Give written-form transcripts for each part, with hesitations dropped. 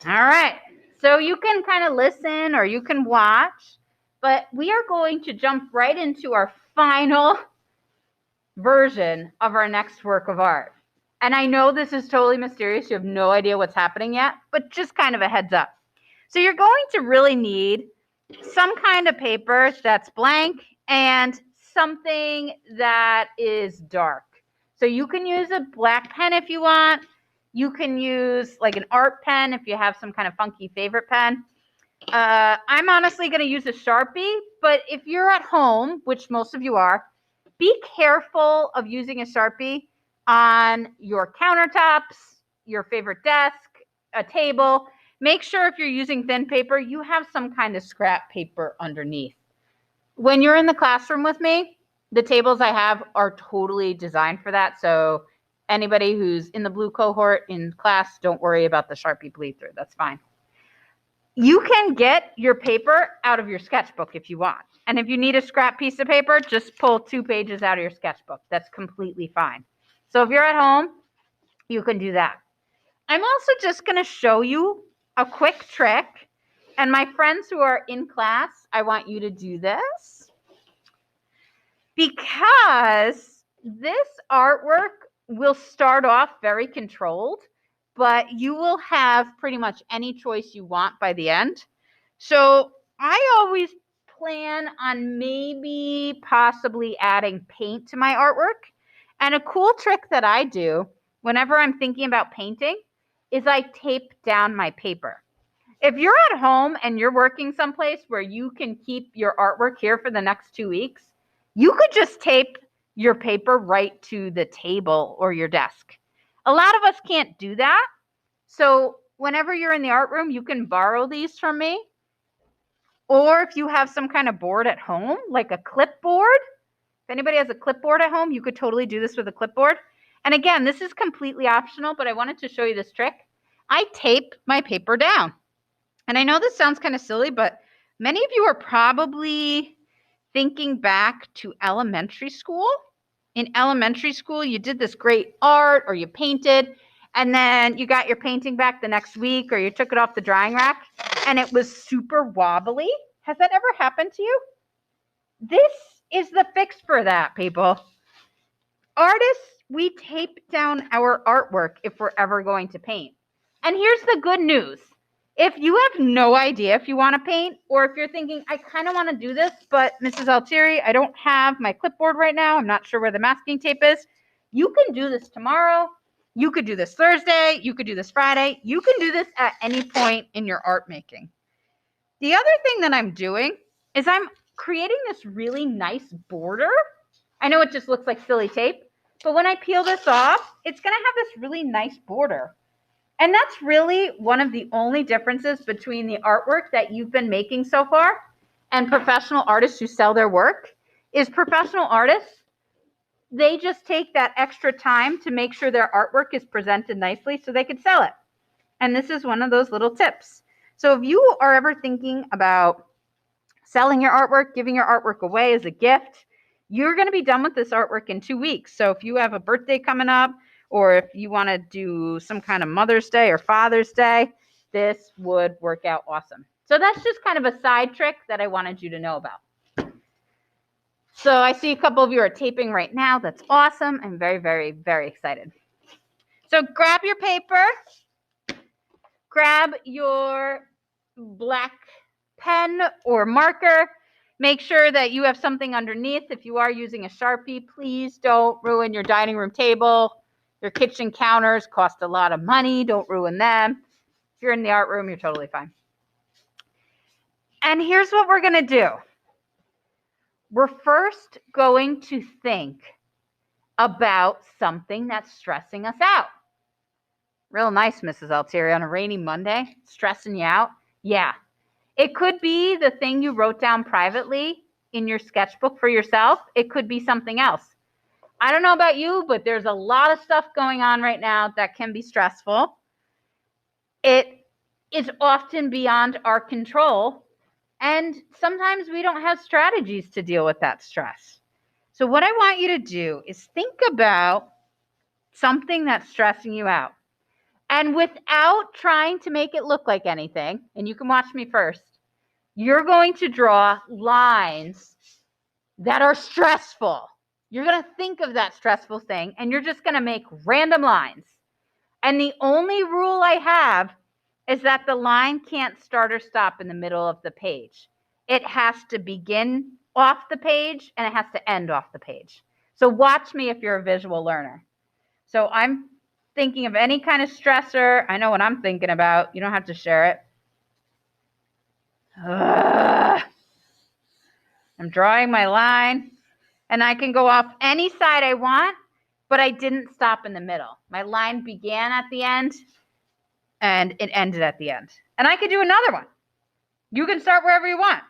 All right. So you can kind of listen or you can watch, but we are going to jump right into our final version of our next work of art. And I know this is totally mysterious. You have no idea what's happening yet, but just kind of a heads up. So you're going to really need some kind of paper that's blank and something that is dark. So you can use a black pen if you want. You can use like an art pen if you have some kind of funky favorite pen. I'm honestly going to use a Sharpie, but if you're at home, which most of you are, be careful of using a Sharpie on your countertops, your favorite desk, a table. Make sure if you're using thin paper, you have some kind of scrap paper underneath. When you're in the classroom with me, the tables I have are totally designed for that. So anybody who's in the blue cohort in class, don't worry about the Sharpie bleed through. That's fine. You can get your paper out of your sketchbook if you want. And if you need a scrap piece of paper, just pull 2 pages out of your sketchbook. That's completely fine. So if you're at home, you can do that. I'm also just going to show you a quick trick. And my friends who are in class, I want you to do this because this artwork will start off very controlled, but you will have pretty much any choice you want by the end. So I always plan on maybe possibly adding paint to my artwork. And a cool trick that I do whenever I'm thinking about painting is I tape down my paper. If you're at home and you're working someplace where you can keep your artwork here for the next 2 weeks, you could just tape your paper right to the table or your desk. A lot of us can't do that. So whenever you're in the art room, you can borrow these from me. Or if you have some kind of board at home, like a clipboard, if anybody has a clipboard at home, you could totally do this with a clipboard. And again, this is completely optional, but I wanted to show you this trick. I tape my paper down. And I know this sounds kind of silly, but many of you are probably thinking back to elementary school. In elementary school, you did this great art or you painted, and then you got your painting back the next week or you took it off the drying rack and it was super wobbly. Has that ever happened to you? This is the fix for that, people. Artists, we tape down our artwork if we're ever going to paint. And here's the good news. If you have no idea if you want to paint, or if you're thinking, I kind of want to do this, but Mrs. Altieri, I don't have my clipboard right now. I'm not sure where the masking tape is. You can do this tomorrow. You could do this Thursday. You could do this Friday. You can do this at any point in your art making. The other thing that I'm doing is I'm creating this really nice border. I know it just looks like silly tape, but when I peel this off, it's going to have this really nice border. And that's really one of the only differences between the artwork that you've been making so far and professional artists who sell their work is professional artists, they just take that extra time to make sure their artwork is presented nicely so they could sell it. And this is one of those little tips. So if you are ever thinking about selling your artwork, giving your artwork away as a gift, you're going to be done with this artwork in 2 weeks. So if you have a birthday coming up, or if you want to do some kind of Mother's Day or Father's Day, this would work out awesome. So that's just kind of a side trick that I wanted you to know about. So I see a couple of you are taping right now. That's awesome. I'm very, very, very excited. So grab your paper, grab your black pen or marker. Make sure that you have something underneath. If you are using a Sharpie, please don't ruin your dining room table. Your kitchen counters cost a lot of money. Don't ruin them. If you're in the art room, you're totally fine. And here's what we're going to do. We're first going to think about something that's stressing us out. Real nice, Mrs. Altieri, on a rainy Monday, stressing you out. Yeah. It could be the thing you wrote down privately in your sketchbook for yourself. It could be something else. I don't know about you, but there's a lot of stuff going on right now that can be stressful. It is often beyond our control, and sometimes we don't have strategies to deal with that stress. So what I want you to do is think about something that's stressing you out. And without trying to make it look like anything, and you can watch me first, you're going to draw lines that are stressful. You're going to think of that stressful thing, and you're just going to make random lines. And the only rule I have is that the line can't start or stop in the middle of the page. It has to begin off the page, and it has to end off the page. So watch me if you're a visual learner. So I'm thinking of any kind of stressor. I know what I'm thinking about. You don't have to share it. I'm drawing my line, and I can go off any side I want, but I didn't stop in the middle. My line began at the end, and it ended at the end. And I could do another one. You can start wherever you want.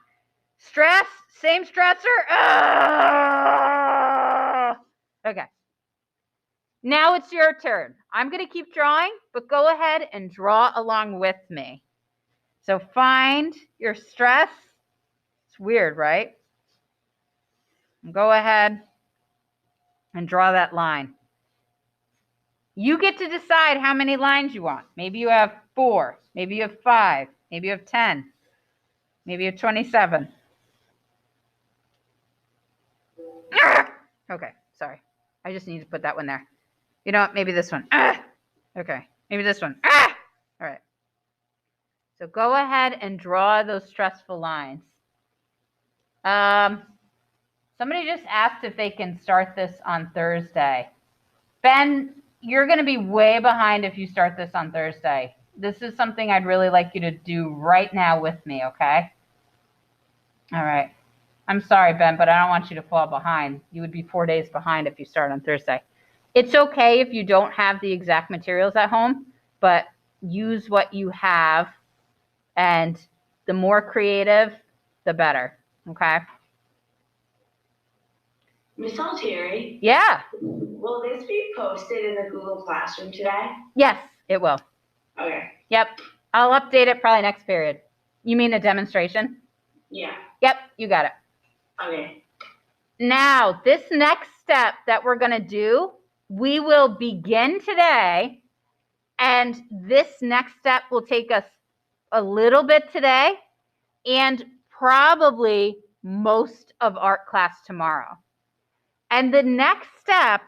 Stress, same stressor. Okay. Now it's your turn. I'm going to keep drawing, but go ahead and draw along with me. So find your stress. It's weird, right? Go ahead and draw that line. You get to decide how many lines you want. Maybe you have 4, maybe you have 5, maybe you have 10, maybe you have 27. Okay, sorry. I just need to put that one there. You know what? Maybe this one. Okay, maybe this one. All right. So go ahead and draw those stressful lines. Somebody just asked if they can start this on Thursday. Ben, you're going to be way behind if you start this on Thursday. This is something I'd really like you to do right now with me, okay? All right. I'm sorry, Ben, but I don't want you to fall behind. You would be 4 days behind if you start on Thursday. It's okay if you don't have the exact materials at home, but use what you have, and the more creative, the better, okay? Miss Altieri? Yeah. Will this be posted in the Google Classroom today? Yes, it will. Okay. Yep. I'll update it probably next period. You mean the demonstration? Yeah. Yep, you got it. Okay. Now, this next step that we're going to do, we will begin today, and this next step will take us a little bit today and probably most of art class tomorrow. And the next step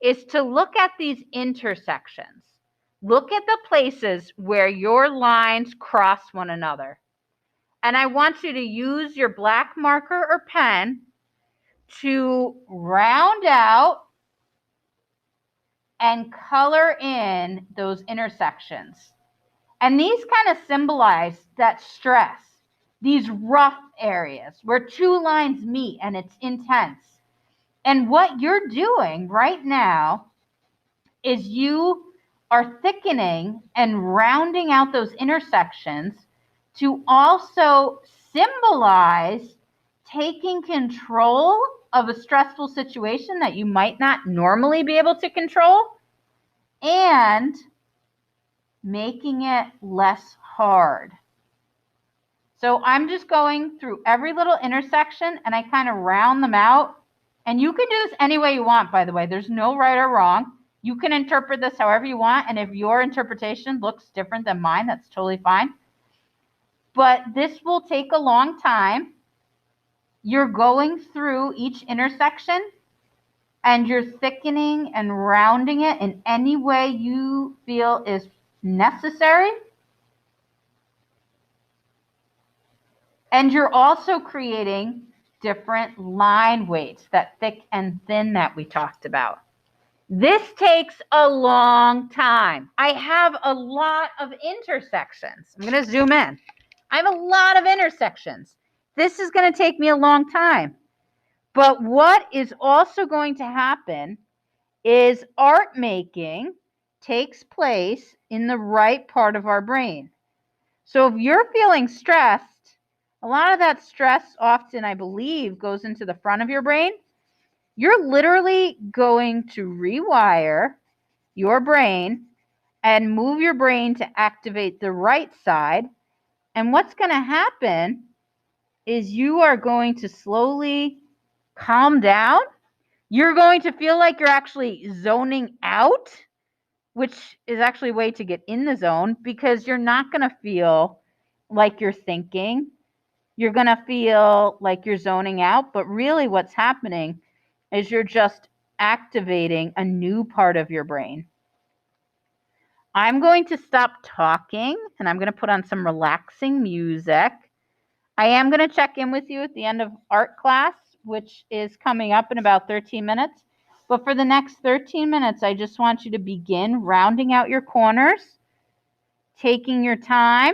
is to look at these intersections. Look at the places where your lines cross one another. And I want you to use your black marker or pen to round out and color in those intersections. And these kind of symbolize that stress, these rough areas where two lines meet and it's intense. And what you're doing right now is you are thickening and rounding out those intersections to also symbolize taking control of a stressful situation that you might not normally be able to control and making it less hard. So I'm just going through every little intersection and I kind of round them out. And you can do this any way you want, by the way. There's no right or wrong. You can interpret this however you want. And if your interpretation looks different than mine, that's totally fine. But this will take a long time. You're going through each intersection and you're thickening and rounding it in any way you feel is necessary. And you're also creating different line weights, that thick and thin that we talked about. This takes a long time. I have a lot of intersections. I'm going to zoom in. I have a lot of intersections. This is going to take me a long time. But what is also going to happen is art making takes place in the right part of our brain. So if you're feeling stressed, a lot of that stress often, I believe, goes into the front of your brain. You're literally going to rewire your brain and move your brain to activate the right side. And what's going to happen is you are going to slowly calm down. You're going to feel like you're actually zoning out. which is actually a way to get in the zone, because you're not going to feel like you're thinking. You're going to feel like you're zoning out, but really what's happening is you're just activating a new part of your brain. I'm going to stop talking and I'm going to put on some relaxing music. I am going to check in with you at the end of art class, which is coming up in about 13 minutes. But for the next 13 minutes, I just want you to begin rounding out your corners, taking your time.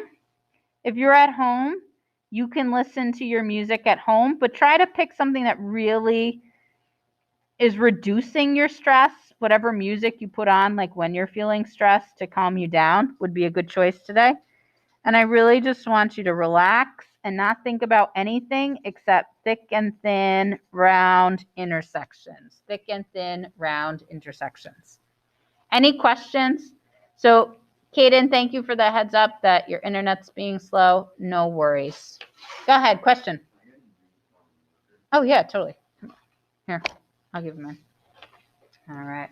If you're at home, you can listen to your music at home, but try to pick something that really is reducing your stress. Whatever music you put on, like when you're feeling stressed, to calm you down would be a good choice today. And I really just want you to relax and not think about anything except thick and thin, round intersections. Thick and thin, round intersections. Any questions? So, Kaden, thank you for the heads up that your internet's being slow. No worries. Go ahead, question. Oh, yeah, totally. Here, I'll give him mine. All right.